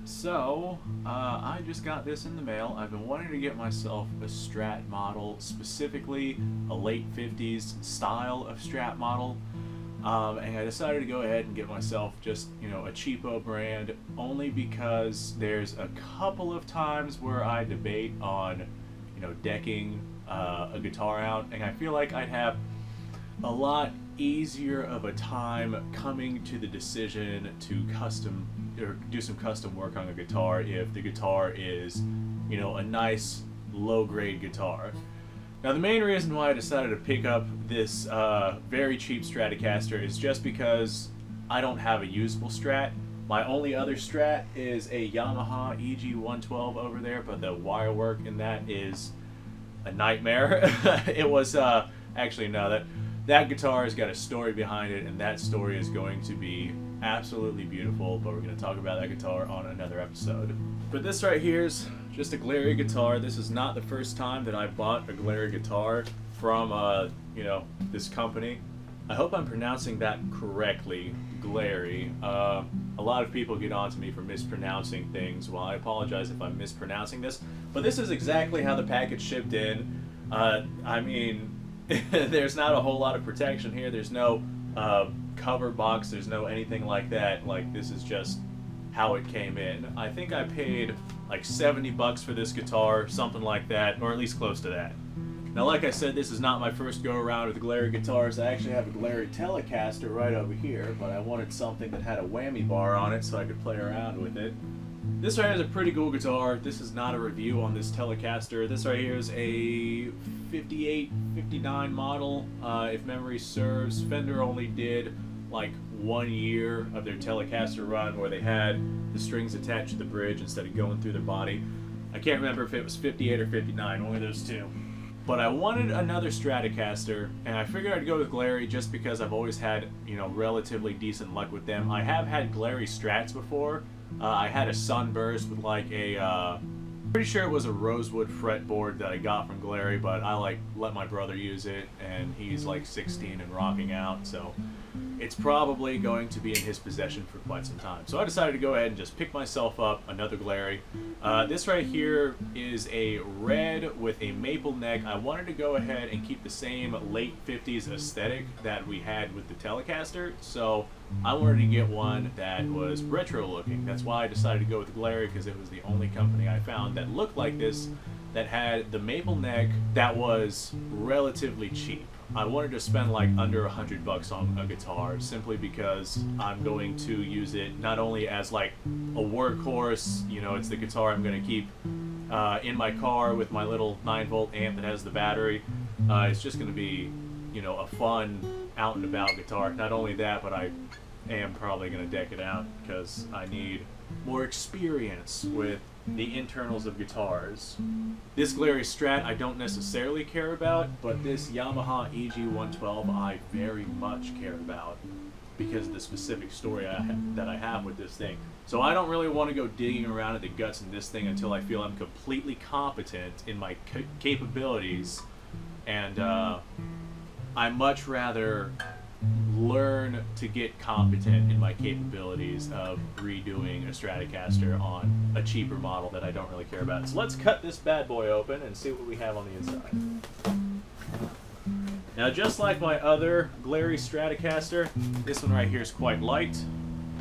So, I just got this in the mail. I've been wanting to get myself a Strat model, specifically a late 50s style of Strat model. And I decided to go ahead and get myself just, a cheapo brand, only because there's a couple of times where I debate on, decking a guitar out, and I feel like I'd have a lot easier of a time coming to the decision to custom or do some custom work on a guitar if the guitar is, a nice low-grade guitar. Now, the main reason why I decided to pick up this very cheap Stratocaster is just because I don't have a usable Strat. My only other Strat is a Yamaha EG112 over there, but the wire work in that is a nightmare. It was, actually, no, that guitar has got a story behind it, and that story is going to be absolutely beautiful, but we're going to talk about that guitar on another episode. But this right here is just a Glarry guitar. This is not the first time that I bought a Glarry guitar from, this company. I hope I'm pronouncing that correctly, Glarry. A lot of people get on to me for mispronouncing things. Well, I apologize if I'm mispronouncing this, but this is exactly how the package shipped in. I mean, there's not a whole lot of protection here. There's no cover box. There's no anything like that. Like, this is just how it came in. I think I paid like $70 for this guitar, something like that, or at least close to that. Now, like I said, this is not my first go around with Glarry guitars. I actually have a Glarry Telecaster right over here, but I wanted something that had a whammy bar on it so I could play around with it. This right here is a pretty cool guitar. This is not a review on this Telecaster. This right here is a 58, 59 model, if memory serves. Fender only did like 1 year of their Telecaster run where they had the strings attached to the bridge instead of going through the body. I can't remember if it was 58 or 59, only those two. But I wanted another Stratocaster, and I figured I'd go with Glarry just because I've always had, relatively decent luck with them. I have had Glarry Strats before. I had a Sunburst with like a, pretty sure it was a rosewood fretboard that I got from Glarry, but I let my brother use it, and he's like 16 and rocking out, so it's probably going to be in his possession for quite some time. So I decided to go ahead and just pick myself up another Glarry. This right here is a red with a maple neck. I wanted to go ahead and keep the same late 50s aesthetic that we had with the Telecaster, so I wanted to get one that was retro looking. That's why I decided to go with Glarry, because it was the only company I found that looked like this, that had the maple neck, that was relatively cheap. I wanted to spend like under $100 on a guitar, simply because I'm going to use it not only as like a workhorse, it's the guitar I'm going to keep in my car with my little 9-volt amp that has the battery. It's just going to be, a fun out and about guitar. Not only that, but I am probably going to deck it out because I need more experience with the internals of guitars. This Glarry Strat I don't necessarily care about, but this Yamaha EG112 I very much care about because of the specific story that I have with this thing. So I don't really want to go digging around in the guts in this thing until I feel I'm completely competent in my capabilities, and I much rather learn to get competent in my capabilities of redoing a Stratocaster on a cheaper model that I don't really care about. So let's cut this bad boy open and see what we have on the inside. Now, just like my other Glarry Stratocaster, this one right here is quite light.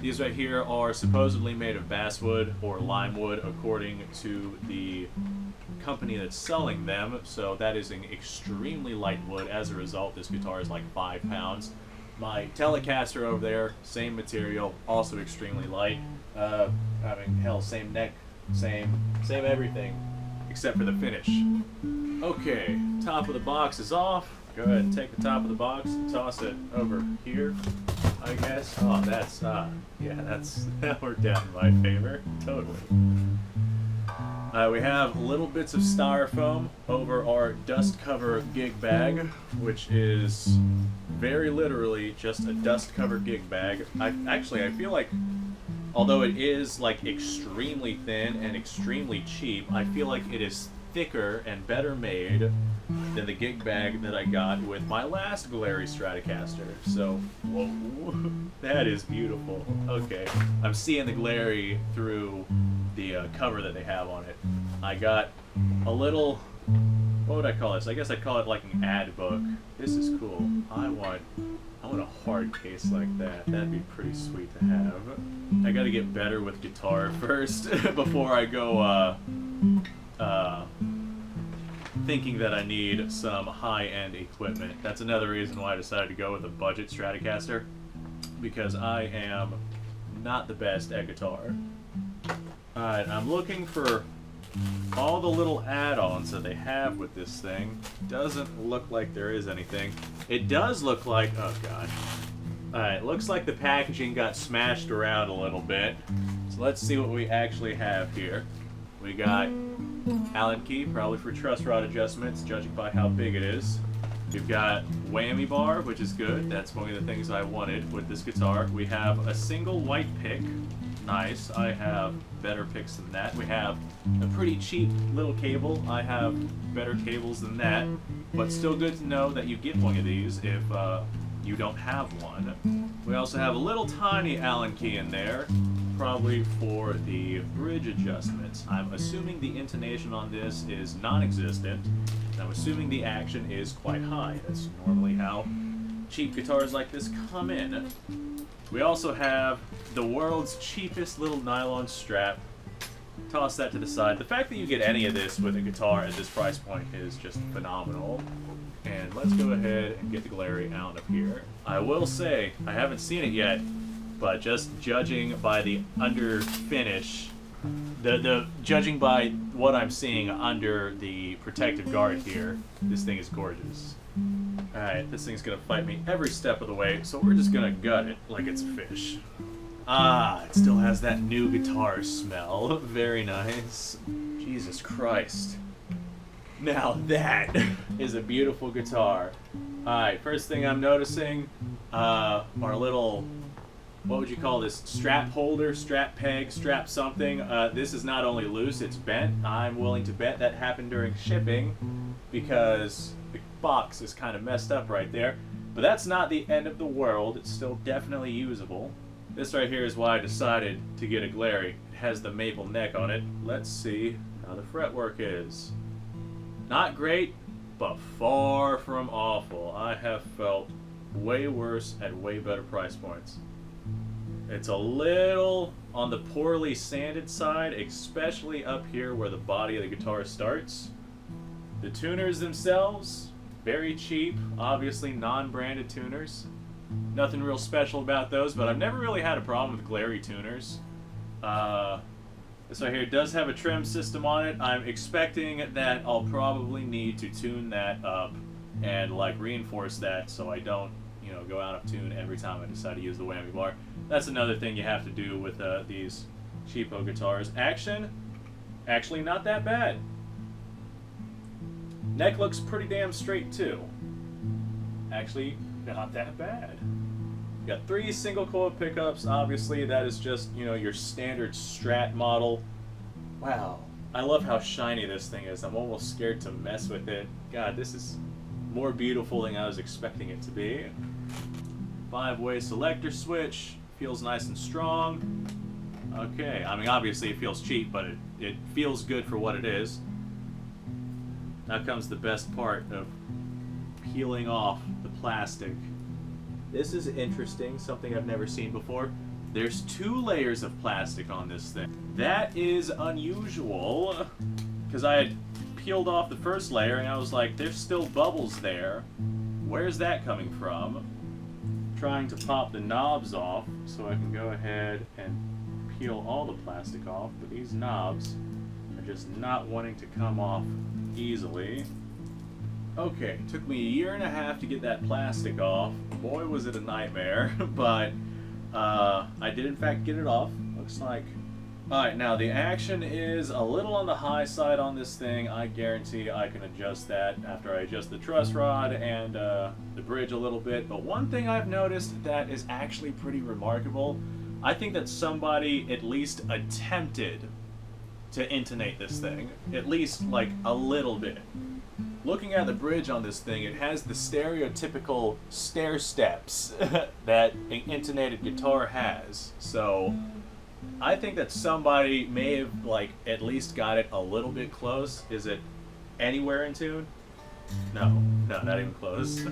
These right here are supposedly made of basswood or limewood according to the company that's selling them, so that is an extremely light wood. As a result, this guitar is like 5 pounds. My Telecaster over there, same material, also extremely light. I mean, hell, same neck, same everything, except for the finish. Okay, top of the box is off. Go ahead and take the top of the box and toss it over here, I guess. Oh, that's, that worked out in my favor, totally. We have little bits of styrofoam over our dust cover gig bag, which is very literally just a dust cover gig bag. I feel like, although it is like extremely thin and extremely cheap, I feel like it is thicker and better made than the gig bag that I got with my last Glarry Stratocaster. So, whoa, that is beautiful. Okay, I'm seeing the Glarry through the cover that they have on it. I got a little, what would I call this? I guess I'd call it like an ad book. This is cool. I want a hard case like that. That'd be pretty sweet to have. I gotta get better with guitar first before I go thinking that I need some high-end equipment. That's another reason why I decided to go with a budget Stratocaster, because I am not the best at guitar. Alright, I'm looking for all the little add-ons that they have with this thing. Doesn't look like there is anything. It does look like, oh god. Alright, looks like the packaging got smashed around a little bit. So let's see what we actually have here. We got Allen key, probably for truss rod adjustments, judging by how big it is. We've got whammy bar, which is good. That's one of the things I wanted with this guitar. We have a single white pick. Nice. I have better picks than that. We have a pretty cheap little cable. I have better cables than that, but still good to know that you get one of these if you don't have one. We also have a little tiny Allen key in there, probably for the bridge adjustments. I'm assuming the intonation on this is non-existent. I'm assuming the action is quite high. That's normally how cheap guitars like this come in. We also have the world's cheapest little nylon strap. Toss that to the side. The fact that you get any of this with a guitar at this price point is just phenomenal. And let's go ahead and get the Glarry out of here. I will say, I haven't seen it yet, but just judging by the under finish, judging by what I'm seeing under the protective guard here, this thing is gorgeous. Alright, this thing's gonna fight me every step of the way, so we're just gonna gut it like it's a fish. Ah, it still has that new guitar smell. Very nice. Jesus Christ. Now that is a beautiful guitar. Alright, first thing I'm noticing, our little, what would you call this, strap holder, strap peg, strap something. This is not only loose, it's bent. I'm willing to bet that happened during shipping because the box is kind of messed up right there. But that's not the end of the world. It's still definitely usable. This right here is why I decided to get a Glarry. It has the maple neck on it. Let's see how the fretwork is. Not great, but far from awful. I have felt way worse at way better price points. It's a little on the poorly sanded side, especially up here where the body of the guitar starts. The tuners themselves, very cheap, obviously non-branded tuners. Nothing real special about those, but I've never really had a problem with Glarry tuners. This right here does have a trim system on it. I'm expecting that I'll probably need to tune that up and like reinforce that so I don't, you know, go out of tune every time I decide to use the whammy bar. That's another thing you have to do with these cheapo guitars. Action, actually not that bad. Neck looks pretty damn straight too. Actually, not that bad. You got 3 single coil pickups. Obviously, that is just, you know, your standard Strat model. Wow. I love how shiny this thing is. I'm almost scared to mess with it. God, this is more beautiful than I was expecting it to be. 5-way selector switch. Feels nice and strong. Okay. I mean, obviously it feels cheap, but it feels good for what it is. Now comes the best part of peeling off the plastic. This is interesting, something I've never seen before. There's 2 layers of plastic on this thing. That is unusual, because I had peeled off the first layer and I was like, there's still bubbles there. Where's that coming from? Trying to pop the knobs off so I can go ahead and peel all the plastic off, but these knobs are just not wanting to come off easily. Okay, took me 1.5 years to get that plastic off. Boy, was it a nightmare, but I did in fact get it off. Looks like... Alright, now the action is a little on the high side on this thing. I guarantee I can adjust that after I adjust the truss rod and the bridge a little bit. But one thing I've noticed that is actually pretty remarkable, I think that somebody at least attempted to intonate this thing. At least, like, a little bit. Looking at the bridge on this thing, it has the stereotypical stair steps that an intonated guitar has. So I think that somebody may have like at least got it a little bit close. Is it anywhere in tune? No, not even close.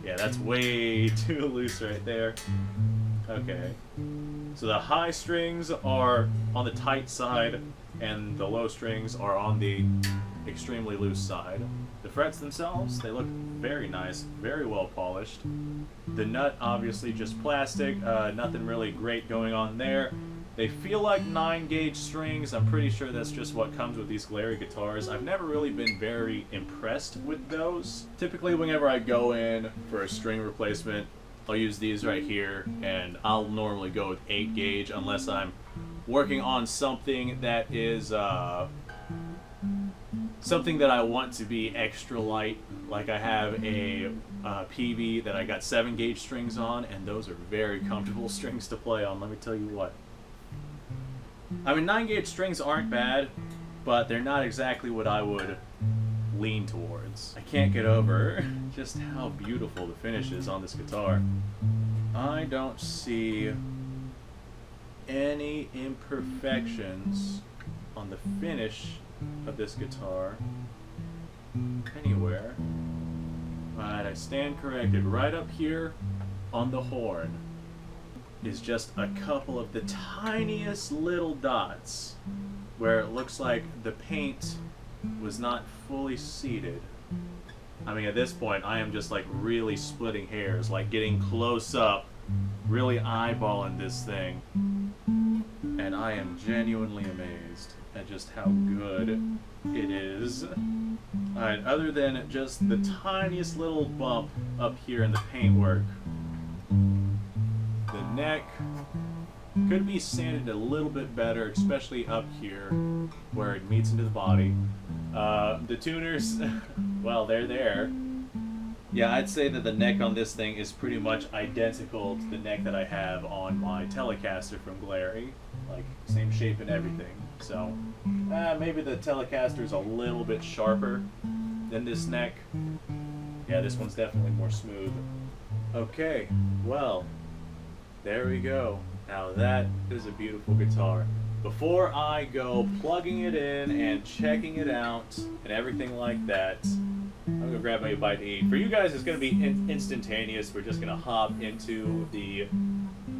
Yeah, that's way too loose right there. Okay. So the high strings are on the tight side, and the low strings are on the extremely loose side. The frets themselves, they look very nice, very well polished. The nut, obviously just plastic, nothing really great going on there. They feel like 9-gauge strings. I'm pretty sure that's just what comes with these Glarry guitars. I've never really been very impressed with those. Typically, whenever I go in for a string replacement, I'll use these right here, and I'll normally go with 8-gauge unless I'm working on something that is something that I want to be extra light. Like I have a PV that I got 7-gauge strings on, and those are very comfortable strings to play on, let me tell you what. I mean, 9-gauge strings aren't bad, but they're not exactly what I would lean towards. I can't get over just how beautiful the finish is on this guitar. I don't see any imperfections on the finish of this guitar anywhere. Right, I stand corrected. Right up here on the horn is just a couple of the tiniest little dots where it looks like the paint was not fully seated. I mean, at this point, I am just like really splitting hairs, like getting close up, really eyeballing this thing. And I am genuinely amazed at just how good it is. Alright, other than just the tiniest little bump up here in the paintwork, the neck could be sanded a little bit better, especially up here where it meets into the body. The tuners, well, they're there. Yeah, I'd say that the neck on this thing is pretty much identical to the neck that I have on my Telecaster from Glarry. Like, same shape and everything. So, maybe the Telecaster's a little bit sharper than this neck. Yeah, this one's definitely more smooth. Okay, well, there we go. Now that is a beautiful guitar. Before I go plugging it in and checking it out and everything like that, I'm going to grab me a bite to eat. For you guys, it's going to be instantaneous. We're just going to hop into the,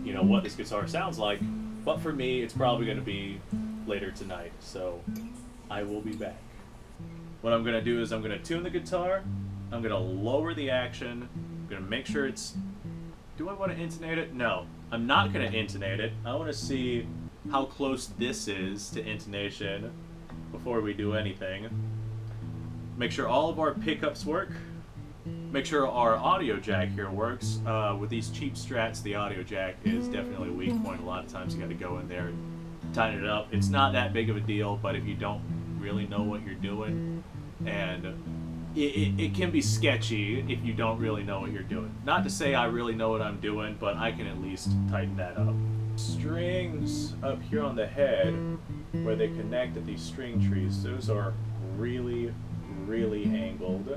you know, what this guitar sounds like. But for me, it's probably going to be later tonight. So I will be back. What I'm going to do is I'm going to tune the guitar. I'm going to lower the action. I'm going to make sure it's... Do I want to intonate it? No. I'm not going to intonate it. I want to see how close this is to intonation before we do anything. Make sure all of our pickups work. Make sure our audio jack here works. With these cheap Strats, the audio jack is definitely a weak point. A lot of times you got to go in there and tighten it up. It's not that big of a deal, but if you don't really know what you're doing, and it can be sketchy if you don't really know what you're doing. Not to say I really know what I'm doing, but I can at least tighten that up. Strings up here on the head, where they connect at these string trees, those are really, really angled.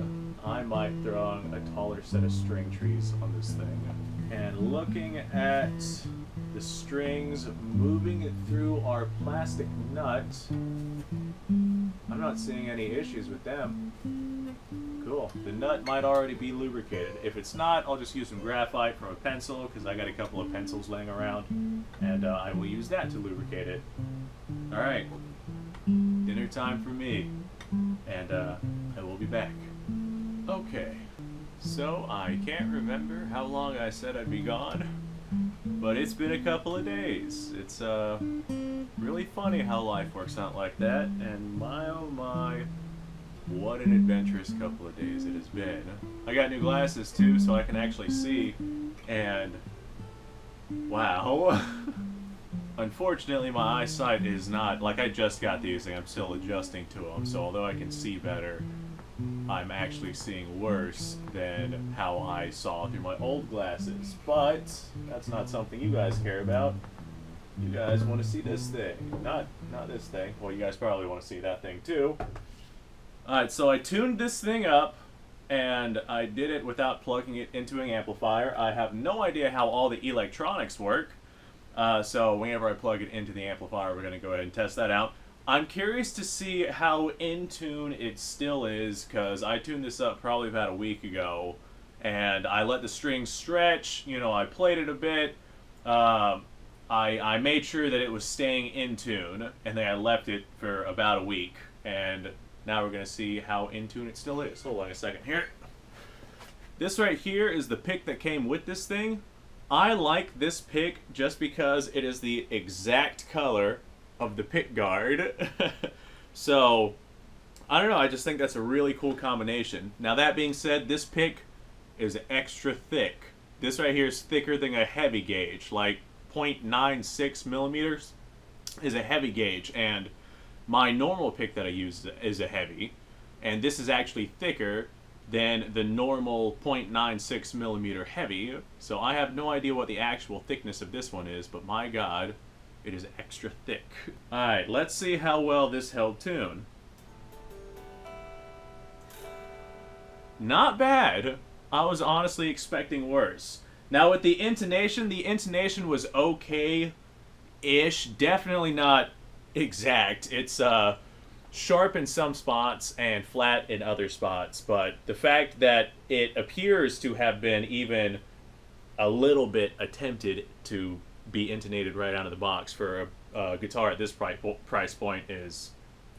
I might throw on a taller set of string trees on this thing. And looking at the strings moving it through our plastic nut, I'm not seeing any issues with them. Cool. The nut might already be lubricated. If it's not, I'll just use some graphite from a pencil, because I got a couple of pencils laying around, and I will use that to lubricate it. Alright. Dinner time for me. And I will be back. Okay. So, I can't remember how long I said I'd be gone, but it's been a couple of days. It's really funny how life works out like that, and my oh my, what an adventurous couple of days it has been. I got new glasses too, so I can actually see, and wow. Unfortunately, my eyesight is not, like, I just got these and I'm still adjusting to them, so although I can see better, I'm actually seeing worse than how I saw through my old glasses. But that's not something you guys care about. You guys want to see this thing, not this thing. Well, you guys probably want to see that thing too. Alright, so I tuned this thing up, and I did it without plugging it into an amplifier. I have no idea how all the electronics work, so whenever I plug it into the amplifier, we're going to go ahead and test that out. I'm curious to see how in tune it still is, because I tuned this up probably about a week ago, and I let the strings stretch, you know, I played it a bit, I made sure that it was staying in tune, and then I left it for about a week, and now we're going to see how in tune it still is. Hold on a second here. This right here is the pick that came with this thing. I like this pick just because it is the exact color of the pick guard. So, I don't know, I just think that's a really cool combination. Now that being said, this pick is extra thick. This right here is thicker than a heavy gauge, like 0.96 millimeters is a heavy gauge, and my normal pick that I use is a heavy, and this is actually thicker than the normal 0.96 millimeter heavy, so I have no idea what the actual thickness of this one is, but my god, it is extra thick. Alright, let's see how well this held tune. Not bad. I was honestly expecting worse. Now with the intonation was okay-ish, definitely not exact. It's sharp in some spots and flat in other spots, but the fact that it appears to have been even a little bit attempted to be intonated right out of the box for a guitar at this price point is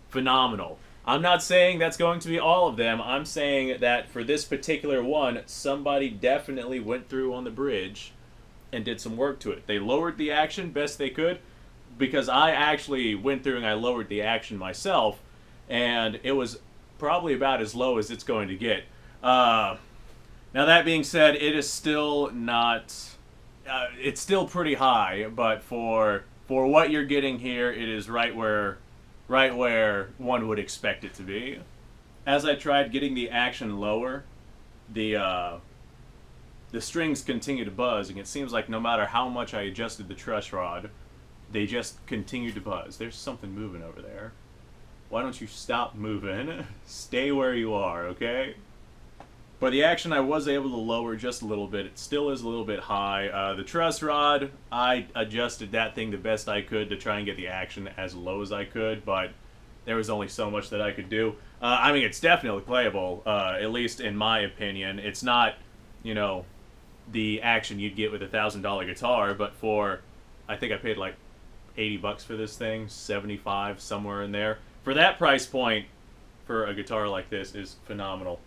phenomenal. I'm not saying that's going to be all of them. I'm saying that for this particular one, somebody definitely went through on the bridge and did some work to it. They lowered the action best they could, because I actually went through and I lowered the action myself, and it was probably about as low as it's going to get. Now that being said, it is still not... it's still pretty high, but for what you're getting here, it is right where one would expect it to be. As I tried getting the action lower, the strings continue to buzz, and it seems like no matter how much I adjusted the truss rod, they just continue to buzz. There's something moving over there. Why don't you stop moving? Stay where you are, okay? But the action I was able to lower just a little bit. It still is a little bit high. The truss rod, I adjusted that thing the best I could to try and get the action as low as I could, but there was only so much that I could do. I mean, it's definitely playable, at least in my opinion. It's not, you know, the action you'd get with a $1,000 guitar, but for, I think I paid like 80 bucks for this thing, 75, somewhere in there. For that price point, for a guitar like this, is phenomenal.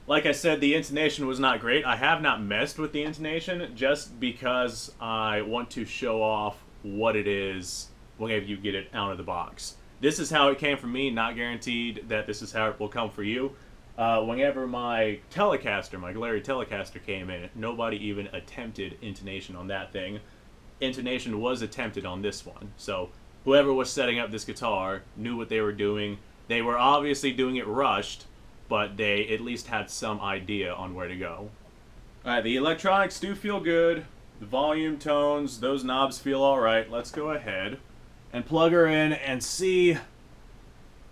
Like I said, the intonation was not great. I have not messed with the intonation just because I want to show off what it is whenever you get it out of the box. This is how it came for me, not guaranteed that this is how it will come for you. Whenever my Telecaster, my Glarry Telecaster came in, nobody even attempted intonation on that thing. Intonation was attempted on this one. So whoever was setting up this guitar knew what they were doing. They were obviously doing it rushed, but they at least had some idea on where to go. Alright, the electronics do feel good. The volume, tones, those knobs feel alright. Let's go ahead and plug her in and see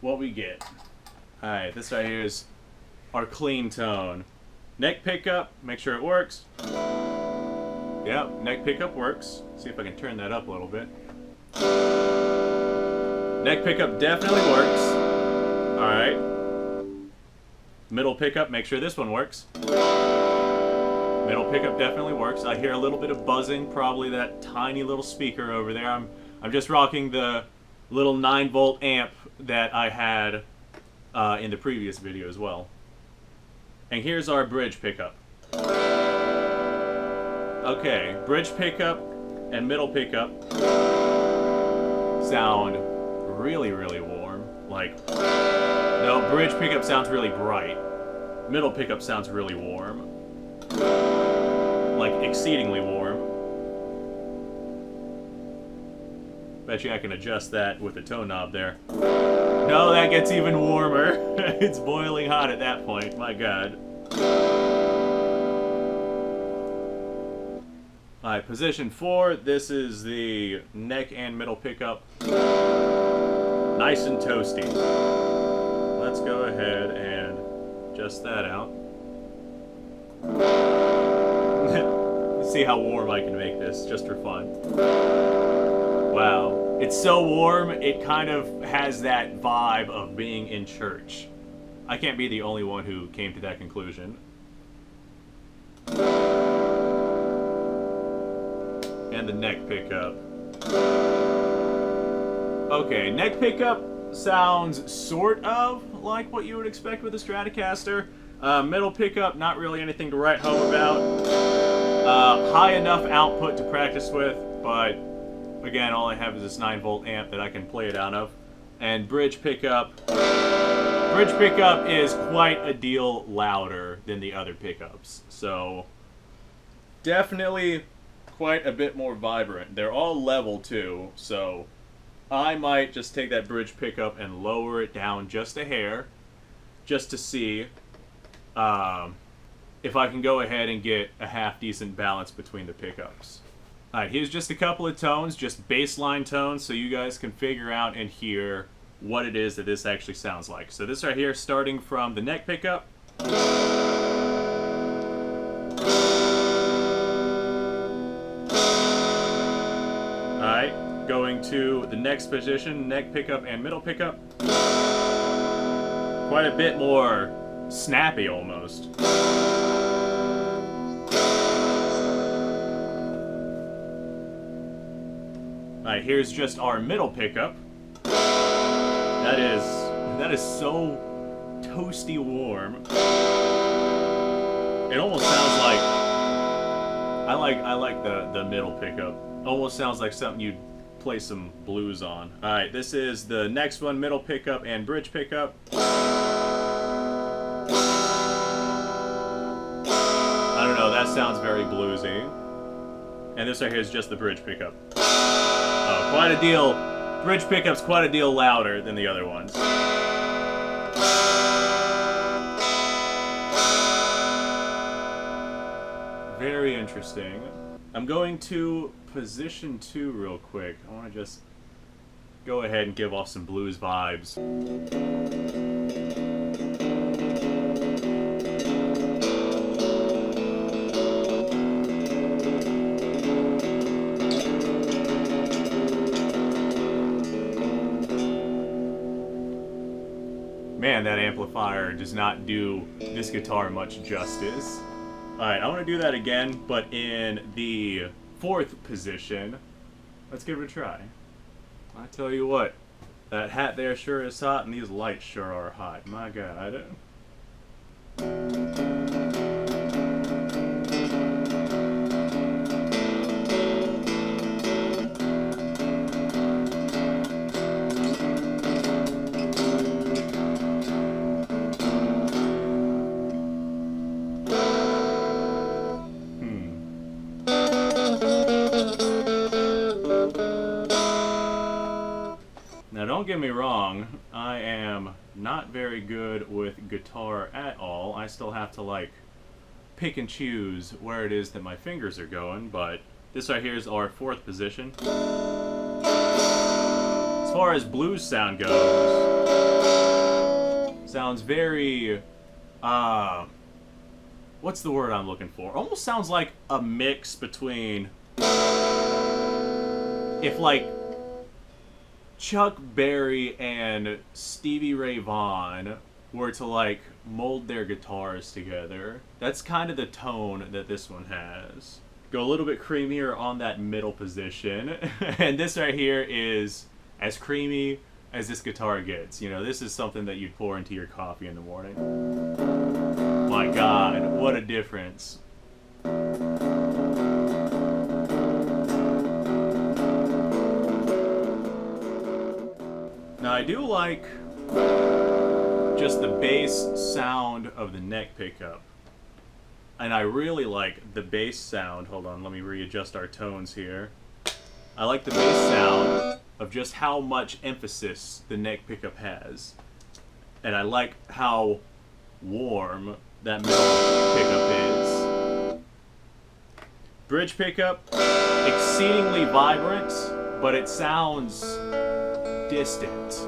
what we get. Alright, this right here is our clean tone. Neck pickup, make sure it works. Yep, neck pickup works. See if I can turn that up a little bit. Neck pickup definitely works. Alright. Middle pickup, make sure this one works. Middle pickup definitely works. I hear a little bit of buzzing, probably that tiny little speaker over there. I'm just rocking the little 9-volt amp that I had in the previous video as well. And here's our bridge pickup. Okay, bridge pickup and middle pickup sound really, really warm. Like, no, bridge pickup sounds really bright. Middle pickup sounds really warm. Like, exceedingly warm. Bet you I can adjust that with the tone knob there. No, that gets even warmer. It's boiling hot at that point, my god. Alright, position 4, this is the neck and middle pickup. Nice and toasty. let's go ahead and adjust that out. Let's see how warm I can make this, just for fun. Wow. It's so warm, it kind of has that vibe of being in church. I can't be the only one who came to that conclusion. And the neck pickup. Okay, neck pickup sounds sort of like what you would expect with a Stratocaster. Middle pickup, not really anything to write home about. High enough output to practice with, but again, all I have is this 9-volt amp that I can play it out of. And bridge pickup. Bridge pickup is quite a deal louder than the other pickups. So, definitely quite a bit more vibrant. They're all level too, so I might just take that bridge pickup and lower it down just a hair, just to see if I can go ahead and get a half-decent balance between the pickups. Alright, here's just a couple of tones, just baseline tones, so you guys can figure out and hear what it is that this actually sounds like. So this right here, starting from the neck pickup. Alright, going to the next position, neck pickup and middle pickup. Quite a bit more snappy, almost. Alright, here's just our middle pickup. That is so toasty warm. It almost sounds like I like the middle pickup. Almost sounds like something you'd play some blues on. Alright, this is the next one, middle pickup and bridge pickup. I don't know, that sounds very bluesy. And this right here is just the bridge pickup. Oh, quite a deal. Bridge pickup's quite a deal louder than the other ones. Very interesting. I'm going to position 2 real quick. I want to just go ahead and give off some blues vibes. Man, that amplifier does not do this guitar much justice. Alright, I want to do that again, but in the 4th position. Let's give it a try. I tell you what, that hat there sure is hot, and these lights sure are hot. My God. Now don't get me wrong, I am not very good with guitar at all. I still have to like pick and choose where it is that my fingers are going, but this right here is our 4th position. As far as blues sound goes, sounds very, what's the word I'm looking for? Almost sounds like a mix between, if like Chuck Berry and Stevie Ray Vaughan were to like mold their guitars together. That's kind of the tone that this one has. Go a little bit creamier on that middle position. And this right here is as creamy as this guitar gets. You know, this is something that you'd pour into your coffee in the morning. My God, what a difference. Now I do like just the bass sound of the neck pickup. And I really like the bass sound. Hold on, let me readjust our tones here. I like the bass sound of just how much emphasis the neck pickup has. And I like how warm that middle pickup is. Bridge pickup, exceedingly vibrant, but it sounds distant.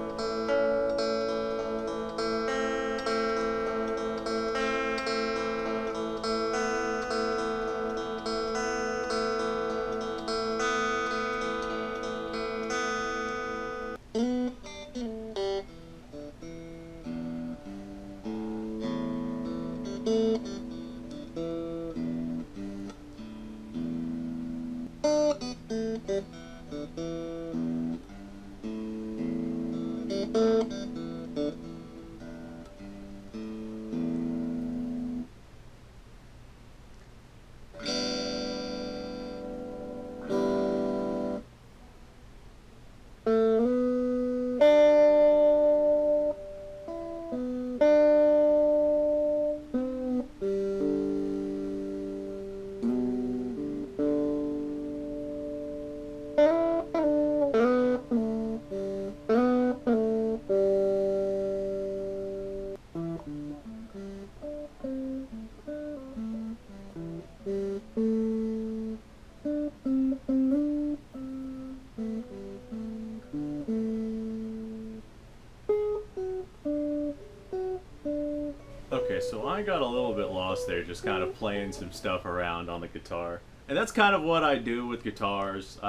Okay, so I got a little bit lost there, just kind of playing some stuff around on the guitar. And that's kind of what I do with guitars.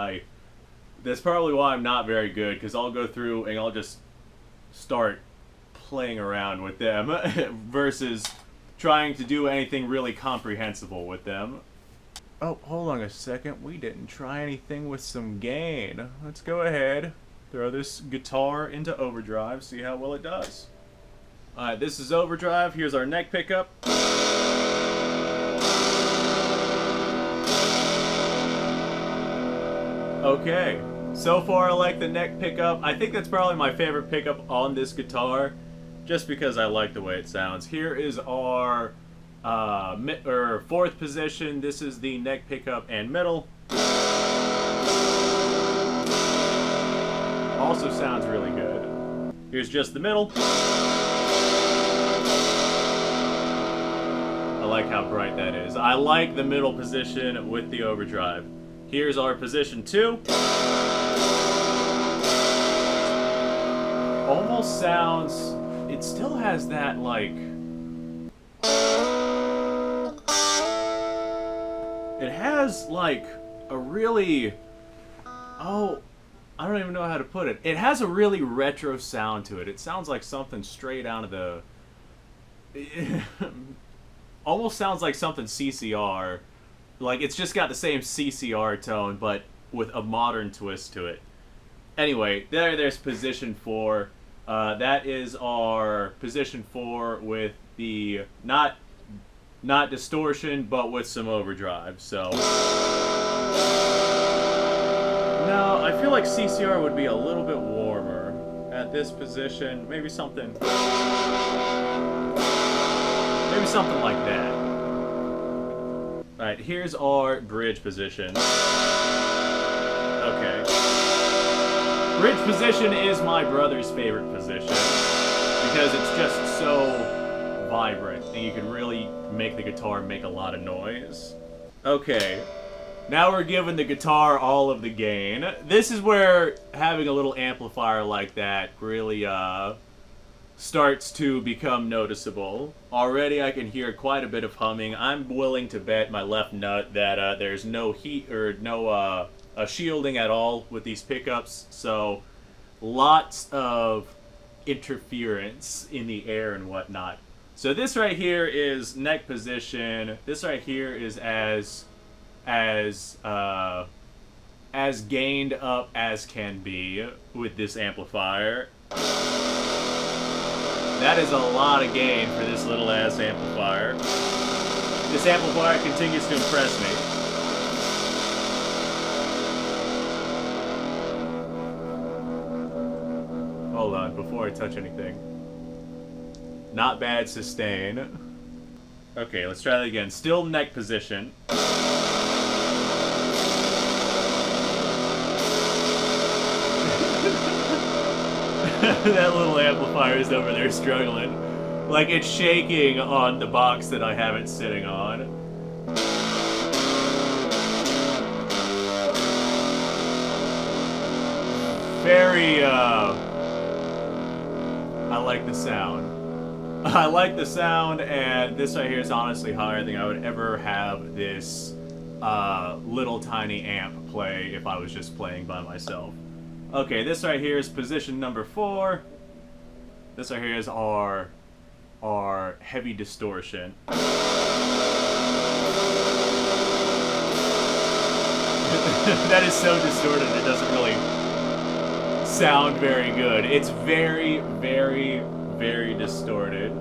That's probably why I'm not very good, because I'll go through and I'll just start playing around with them versus trying to do anything really comprehensible with them. Oh, hold on a second. We didn't try anything with some gain. Let's go ahead, throw this guitar into overdrive, see how well it does. Alright, this is overdrive. Here's our neck pickup. Okay, so far I like the neck pickup. I think that's probably my favorite pickup on this guitar, just because I like the way it sounds. Here is our fourth position. This is the neck pickup and middle. Also sounds really good. Here's just the middle. I like how bright that is. I like the middle position with the overdrive. Here's our position 2. Almost sounds... It still has that, like... It has, like, a really... Oh, I don't even know how to put it. It has a really retro sound to it. It sounds like something straight out of the... Almost sounds like something CCR. Like, it's just got the same CCR tone, but with a modern twist to it. Anyway, there's position 4. That is our position 4 with the, not distortion, but with some overdrive, so. No, I feel like CCR would be a little bit warmer at this position. Maybe something like that. Alright, here's our bridge position. Okay. Bridge position is my brother's favorite position because it's just so vibrant and you can really make the guitar make a lot of noise. Okay. Now we're giving the guitar all of the gain. This is where having a little amplifier like that really, starts to become noticeable. Already I can hear quite a bit of humming. I'm willing to bet my left nut that there's no heat or no shielding at all with these pickups, so lots of interference in the air and whatnot. So this right here is neck position. This right here is as gained up as can be with this amplifier. That is a lot of gain for this little ass amplifier. This amplifier continues to impress me. Hold on, before I touch anything. Not bad sustain. Okay, let's try that again. Still neck position. That little amplifier is over there struggling. Like it's shaking on the box that I have it sitting on. Very, I like the sound. I like the sound, and this right here is honestly how I think I would ever have this little tiny amp play if I was just playing by myself. Okay, this right here is position number 4. This right here is our are heavy distortion. That is so distorted it doesn't really sound very good. It's very, very, very distorted.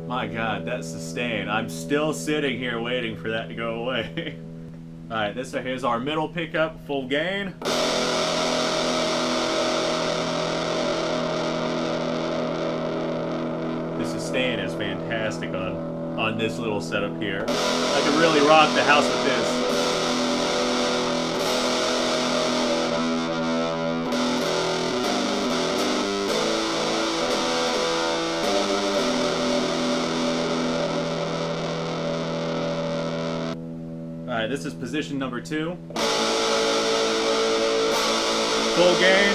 My God, that sustain. I'm still sitting here waiting for that to go away. Alright, this right here is our middle pickup, full gain. The sustain is fantastic on this little setup here. I can really rock the house with this. Alright, this is position number 2. Full gain.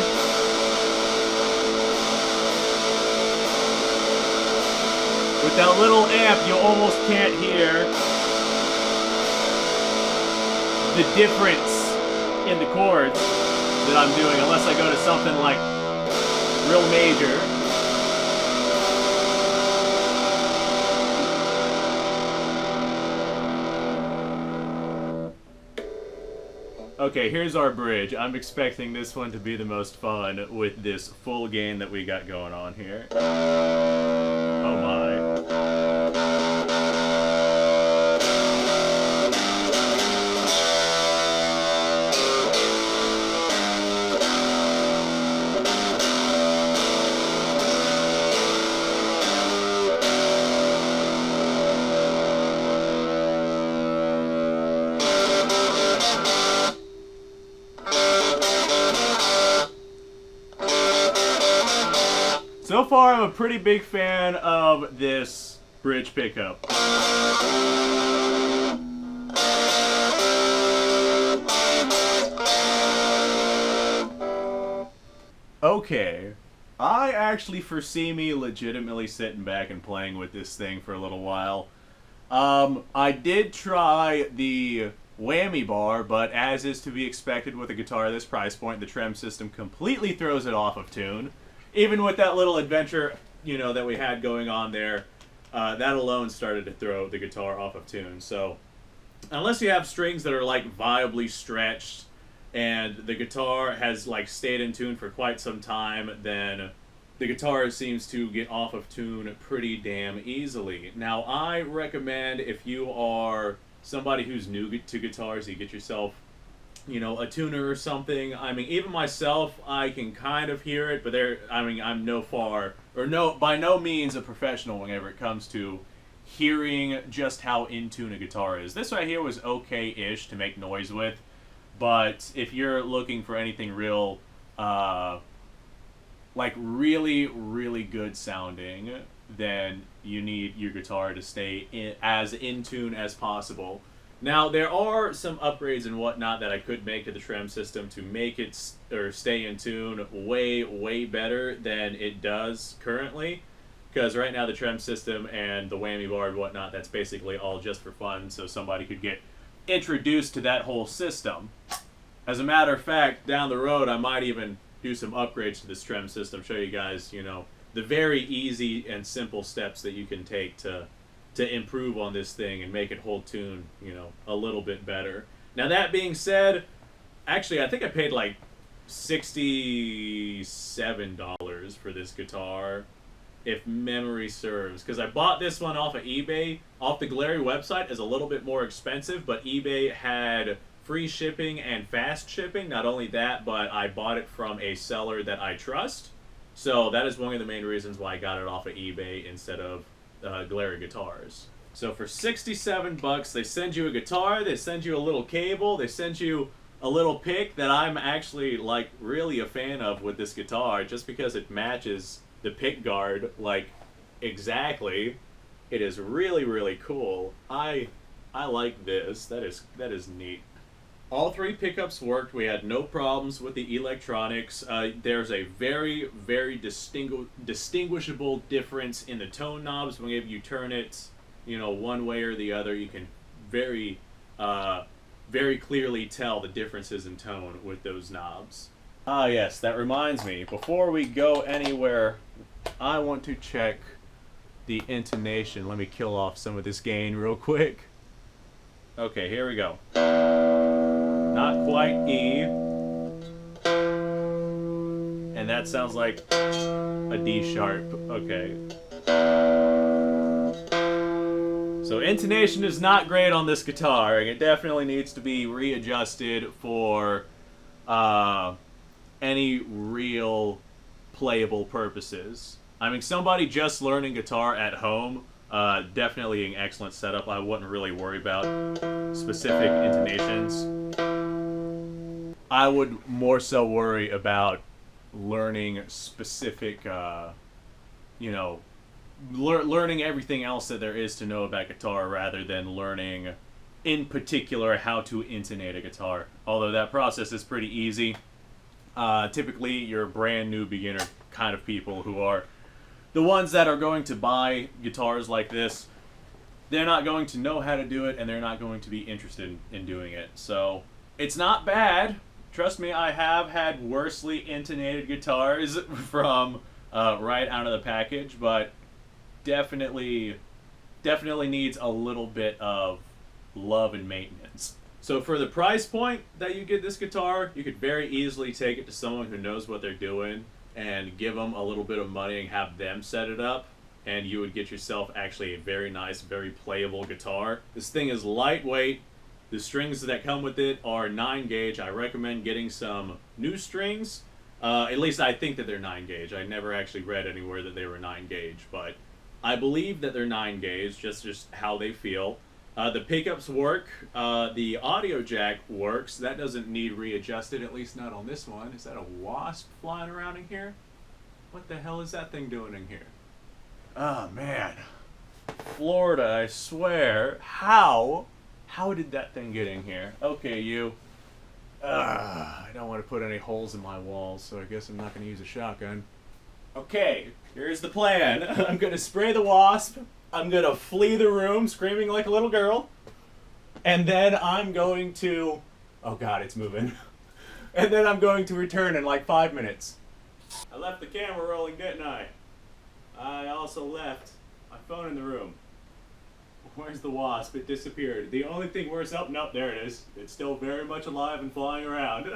With that little amp, you almost can't hear the difference in the chords that I'm doing unless I go to something like real major. Okay, here's our bridge. I'm expecting this one to be the most fun with this full gain that we got going on here. Oh my. So far, I'm a pretty big fan of this bridge pickup. Okay, I actually foresee me legitimately sitting back and playing with this thing for a little while. I did try the whammy bar, but as is to be expected with a guitar at this price point, the trem system completely throws it off of tune. Even with that little adventure, you know, that we had going on there, that alone started to throw the guitar off of tune. So, unless you have strings that are, like, viably stretched, and the guitar has, like, stayed in tune for quite some time, then the guitar seems to get off of tune pretty damn easily. Now, I recommend if you are somebody who's new to guitars, you get yourself, you know, a tuner or something. I mean, even myself, I can kind of hear it, but I'm by no means a professional whenever it comes to hearing just how in tune a guitar is. This right here was okay-ish to make noise with, but if you're looking for anything real, like really, really good sounding, then you need your guitar to stay as in tune as possible. Now, there are some upgrades and whatnot that I could make to the trem system to make it stay in tune way, way better than it does currently. Because right now the trem system and the whammy bar and whatnot, that's basically all just for fun, so somebody could get introduced to that whole system. As a matter of fact, down the road, I might even do some upgrades to this trem system, show you guys, you know, the very easy and simple steps that you can take to improve on this thing and make it hold tune, you know, a little bit better. Now, that being said, actually, I think I paid like $67 for this guitar, if memory serves, because I bought this one off of eBay. Off the Glarry website is a little bit more expensive, but eBay had free shipping and fast shipping. Not only that, but I bought it from a seller that I trust. So that is one of the main reasons why I got it off of eBay instead of Glarry guitars. So for 67 bucks, they send you a guitar, they send you a little cable, they send you a little pick that I'm actually like really a fan of with this guitar, just because it matches the pick guard like exactly. It is really, really cool. I like this. That is neat. All three pickups worked. We had no problems with the electronics. There's a very, very distinguishable difference in the tone knobs. Whenever you turn it, you know, one way or the other, you can very, very clearly tell the differences in tone with those knobs. Ah, yes, that reminds me. Before we go anywhere, I want to check the intonation. Let me kill off some of this gain real quick. Okay, here we go. Not quite E. And that sounds like a D sharp. Okay. So intonation is not great on this guitar. It definitely needs to be readjusted for any real playable purposes. I mean, somebody just learning guitar at home, definitely an excellent setup. I wouldn't really worry about specific intonations. I would more so worry about learning specific, you know, learning everything else that there is to know about guitar rather than learning in particular how to intonate a guitar. Although that process is pretty easy. Typically, you're brand new beginner kind of people who are the ones that are going to buy guitars like this. They're not going to know how to do it, and they're not going to be interested in doing it. So it's not bad. Trust me, I have had worsely intonated guitars from right out of the package, but definitely needs a little bit of love and maintenance. So for the price point that you get this guitar, you could very easily take it to someone who knows what they're doing and give them a little bit of money and have them set it up, and you would get yourself actually a very nice, very playable guitar. This thing is lightweight. The strings that come with it are 9 gauge. I recommend getting some new strings. At least I think that they're 9 gauge. I never actually read anywhere that they were 9 gauge, but I believe that they're 9 gauge, just how they feel. The pickups work. The audio jack works. That doesn't need readjusted, at least not on this one. Is that a wasp flying around in here? What the hell is that thing doing in here? Oh, man. Florida, I swear. How did that thing get in here? Okay, you. I don't want to put any holes in my walls, so I guess I'm not going to use a shotgun. Okay, here's the plan. I'm going to spray the wasp. I'm going to flee the room screaming like a little girl. And then I'm going to... Oh god, it's moving. And then I'm going to return in like 5 minutes. I left the camera rolling, didn't I? I also left my phone in the room. Where's the wasp? It disappeared. The only thing worse... Oh, nope, there it is. It's still very much alive and flying around.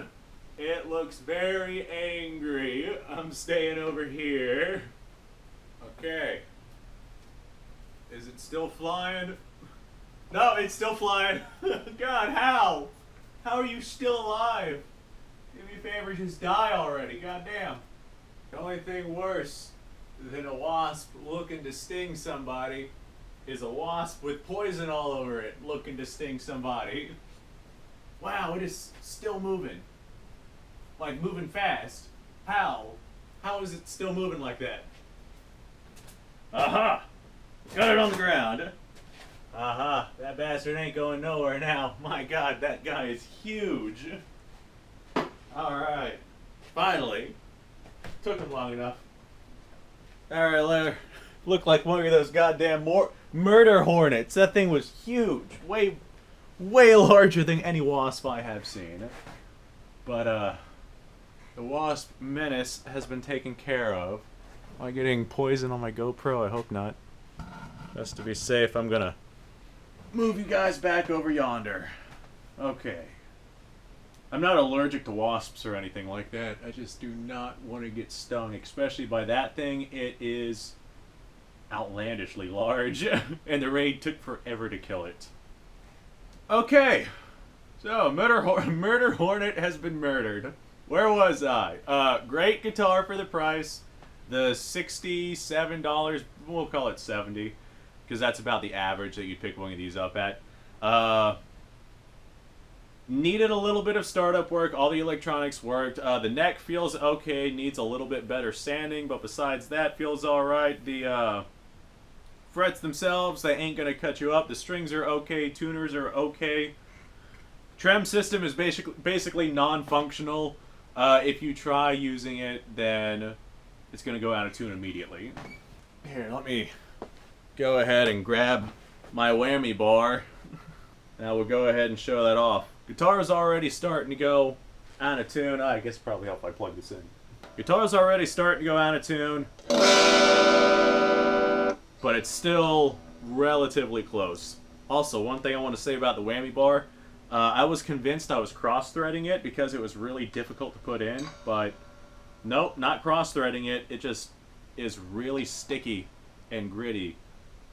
It looks very angry. I'm staying over here. Okay. Is it still flying? No, it's still flying. God, how? How are you still alive? Do me a favor, just die already. God damn. The only thing worse than a wasp looking to sting somebody is a wasp with poison all over it looking to sting somebody. Wow, it is still moving. Like, moving fast. How? How is it still moving like that? Aha! Got it on the ground. Aha, that bastard ain't going nowhere now. My god, that guy is huge. Alright. Finally. Took him long enough. Alright, Larry. Looked like one of those goddamn murder hornets. That thing was huge. Way larger than any wasp I have seen. But, the wasp menace has been taken care of. Am I getting poison on my GoPro? I hope not. Just to be safe, I'm gonna move you guys back over yonder. Okay. I'm not allergic to wasps or anything like that. I just do not want to get stung, especially by that thing. It is outlandishly large, and the raid took forever to kill it. Okay. So, Murder Hornet has been murdered. Where was I? Great guitar for the price. The $67, we'll call it 70, because that's about the average that you'd pick one of these up at. Needed a little bit of startup work. All the electronics worked. The neck feels okay, needs a little bit better sanding, but besides that, feels alright. The frets themselves, they ain't gonna cut you up. The strings are okay, tuners are okay. Trem system is basically non-functional. If you try using it, then it's going to go out of tune immediately. Here, let me go ahead and grab my whammy bar. Now we'll go ahead and show that off. Guitar's already starting to go out of tune. I guess probably help if I plug this in. Guitar's already starting to go out of tune, but it's still relatively close. Also, one thing I want to say about the whammy bar, I was convinced I was cross-threading it because it was really difficult to put in, but nope, not cross-threading it. It just is really sticky and gritty,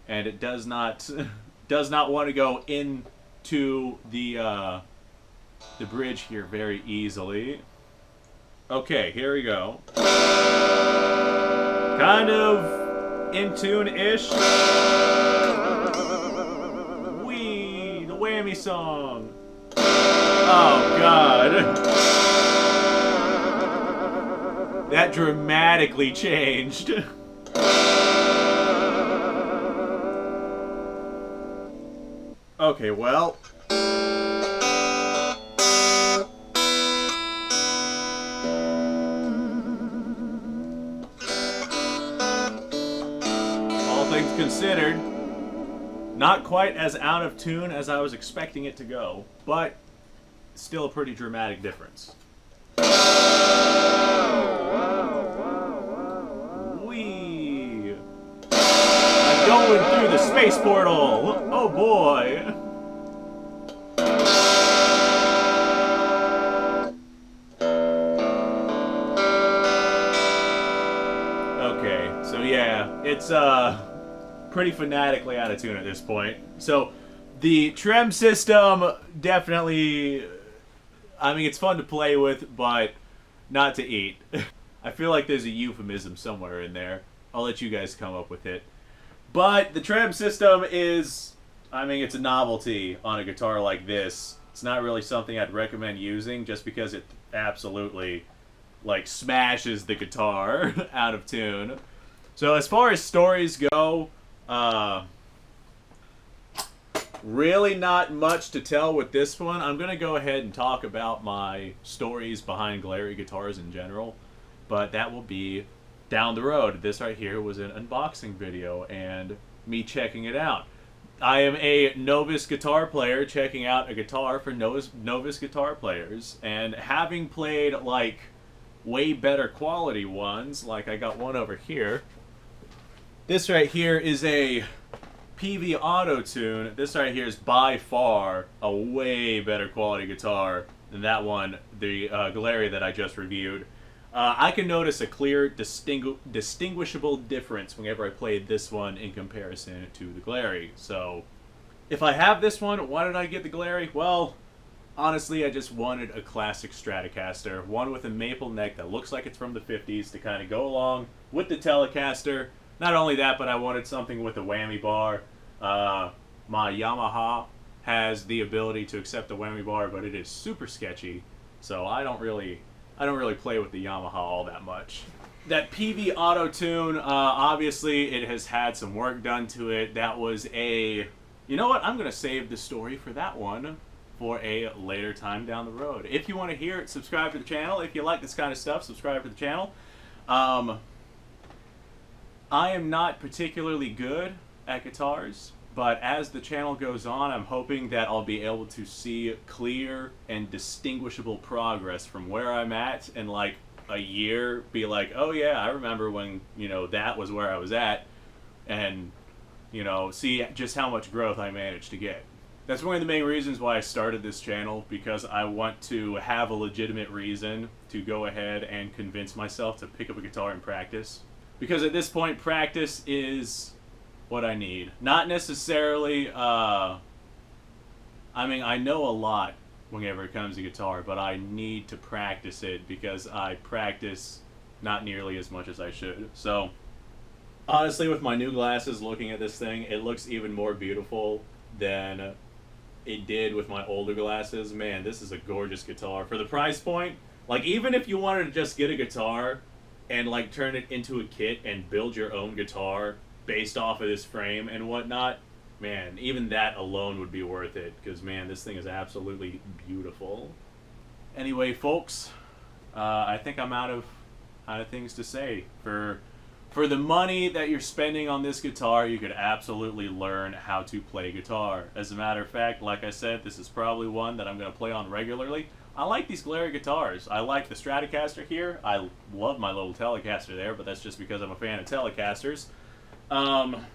and it does not want to go into the bridge here very easily. Okay, here we go. Kind of in tune-ish. Wee, the whammy song. Oh God. That dramatically changed. Okay, well. All things considered, not quite as out of tune as I was expecting it to go, but still a pretty dramatic difference. Whee! I'm going through the space portal! Oh boy! Okay, so yeah, it's pretty fanatically out of tune at this point. So the trem system definitely, I mean, it's fun to play with, but not to eat. I feel like there's a euphemism somewhere in there. I'll let you guys come up with it. But the trem system is, I mean, it's a novelty on a guitar like this. It's not really something I'd recommend using just because it absolutely, like, smashes the guitar out of tune. So as far as stories go, really not much to tell with this one. I'm going to go ahead and talk about my stories behind Glarry guitars in general, but that will be down the road. This right here was an unboxing video and me checking it out. I am a novice guitar player checking out a guitar for novice guitar players, and having played like way better quality ones, like I got one over here. This right here is a PV Auto Tune. This right here is by far a way better quality guitar than that one, the Glarry that I just reviewed. I can notice a clear, distinguishable difference whenever I played this one in comparison to the Glarry. So, if I have this one, why did I get the Glarry? Well, honestly, I just wanted a classic Stratocaster, one with a maple neck that looks like it's from the 50s to kind of go along with the Telecaster. Not only that, but I wanted something with a whammy bar. My Yamaha has the ability to accept the whammy bar, but it is super sketchy, so I don't really play with the Yamaha all that much. That PV Auto Tune, obviously it has had some work done to it. That was a, you know what? I'm gonna save the story for that one for a later time down the road. If you want to hear it, subscribe to the channel. If you like this kind of stuff, subscribe to the channel. I am not particularly good at guitars, but as the channel goes on, I'm hoping that I'll be able to see clear and distinguishable progress from where I'm at in like a year, be like, oh yeah, I remember when, you know, that was where I was at, and, you know, see just how much growth I managed to get. That's one of the main reasons why I started this channel, because I want to have a legitimate reason to go ahead and convince myself to pick up a guitar and practice. Because at this point, practice is what I need. Not necessarily, I mean, I know a lot whenever it comes to guitar, but I need to practice it because I practice not nearly as much as I should. So, honestly, with my new glasses, looking at this thing, it looks even more beautiful than it did with my older glasses. Man, this is a gorgeous guitar. For the price point, like, even if you wanted to just get a guitar and like turn it into a kit and build your own guitar based off of this frame and whatnot, man, even that alone would be worth it, because man, this thing is absolutely beautiful. Anyway, folks, I think I'm out of things to say. For the money that you're spending on this guitar, you could absolutely learn how to play guitar. As a matter of fact, like I said, this is probably one that I'm going to play on regularly. I like these Glarry guitars. I like the Stratocaster here. I love my little Telecaster there, but that's just because I'm a fan of Telecasters. And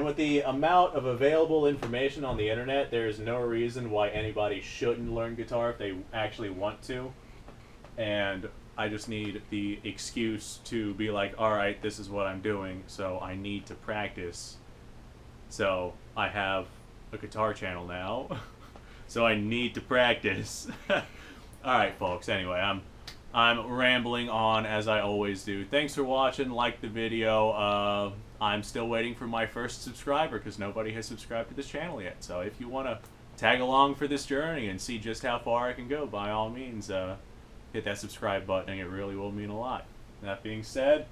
with the amount of available information on the internet, there's no reason why anybody shouldn't learn guitar if they actually want to. And I just need the excuse to be like, alright, this is what I'm doing, so I need to practice. So I have a guitar channel now, so I need to practice. Alright, folks, anyway, I'm rambling on as I always do. Thanks for watching. Like the video. I'm still waiting for my first subscriber because nobody has subscribed to this channel yet. So if you want to tag along for this journey and see just how far I can go, by all means, hit that subscribe button. It really will mean a lot. That being said,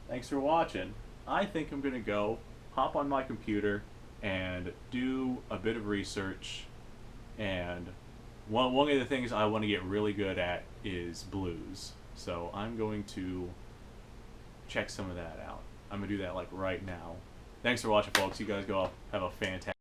thanks for watching. I think I'm going to go hop on my computer and do a bit of research. And one of the things I want to get really good at is blues. So I'm going to check some of that out. I'm going to do that like right now. Thanks for watching, folks. You guys go have a fantastic